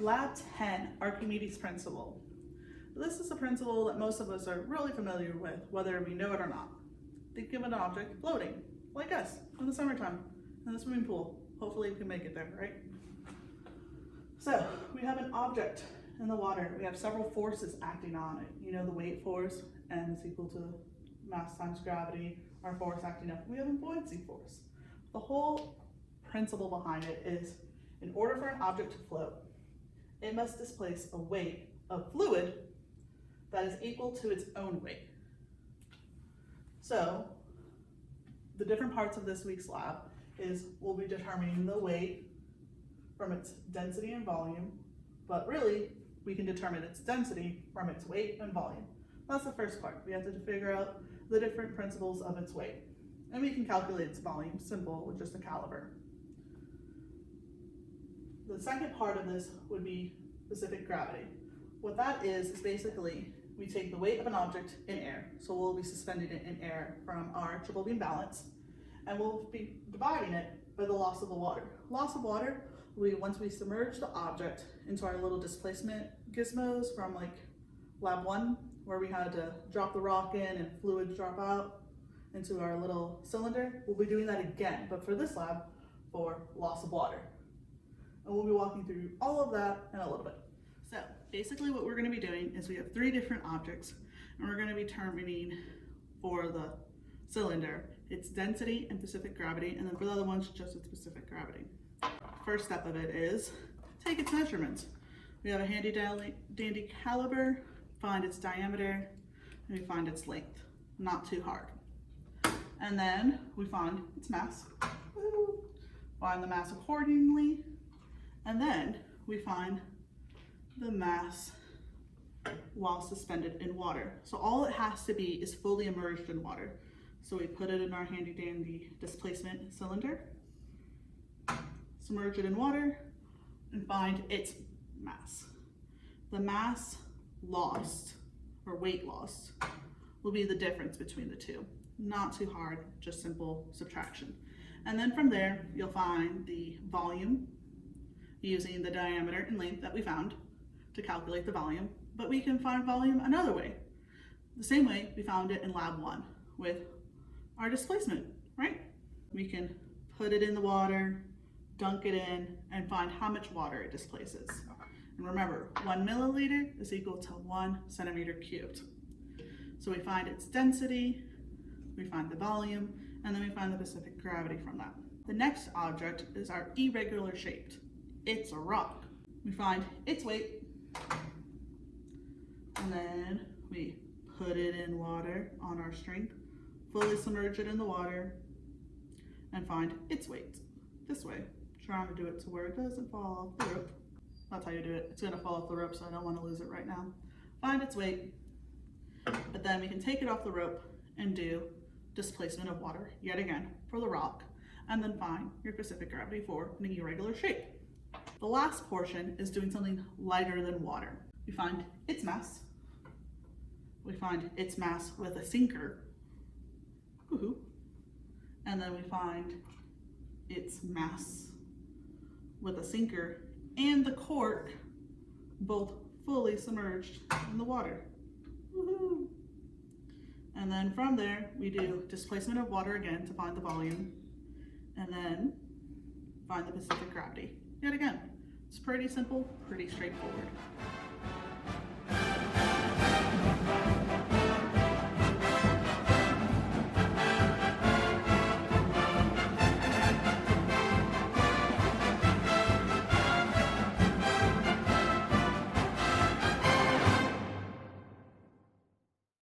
Lab 10, Archimedes principle. This is a principle that most of us are really familiar with, whether we know it or not. Think of an object floating, like us, in the summertime, in the swimming pool. Hopefully we can make it there, right? So, we have an object in the water. We have several forces acting on it. You know, the weight force, N is equal to mass times gravity, our force acting up. We have a buoyancy force. The whole principle behind it is, in order for an object to float, it must displace a weight of fluid that is equal to its own weight. So, the different parts of this week's lab is we'll be determining the weight from its density and volume, but really, we can determine its density from its weight and volume. That's the first part. We have to figure out the different principles of its weight. And we can calculate its volume, simple, with just a caliper. The second part of this would be specific gravity. What that is basically, we take the weight of an object in air, so we'll be suspending it in air from our triple beam balance, and we'll be dividing it by the loss of the water. Loss of water, once we submerge the object into our little displacement gizmos from like lab 1, where we had to drop the rock in and fluid drop out into our little cylinder, we'll be doing that again, but for this lab, for loss of water. And we'll be walking through all of that in a little bit. So basically what we're going to be doing is we have 3 different objects, and we're going to be determining for the cylinder its density and specific gravity, and then for the other ones just its specific gravity. First step of it is take its measurements. We have a handy dandy caliper, find its diameter, and we find its length. Not too hard. And then we find its mass. Woo! Find the mass accordingly, and then we find the mass while suspended in water. So all it has to be is fully immersed in water. So we put it in our handy dandy displacement cylinder, submerge it in water, and find its mass. The mass lost, or weight lost, will be the difference between the two. Not too hard, just simple subtraction. And then from there, you'll find the volume using the diameter and length that we found to calculate the volume, but we can find volume another way. The same way we found it in lab 1 with our displacement, right? We can put it in the water, dunk it in, and find how much water it displaces. And remember, 1 milliliter is equal to 1 centimeter cubed. So we find its density, we find the volume, and then we find the specific gravity from that. The next object is our irregular shaped. It's a rock. We find its weight, and then we put it in water on our string, fully submerge it in the water, and find its weight. This way, trying to do it to where it doesn't fall off the rope. That's how you do it. It's gonna fall off the rope, so I don't wanna lose it right now. Find its weight, but then we can take it off the rope and do displacement of water yet again for the rock, and then find your specific gravity for an irregular shape. The last portion is doing something lighter than water. We find its mass. We find its mass with a sinker. Woohoo. And then we find its mass with a sinker and the cork both fully submerged in the water. Woohoo. And then from there, we do displacement of water again to find the volume, and then find the specific gravity yet again. It's pretty simple, pretty straightforward.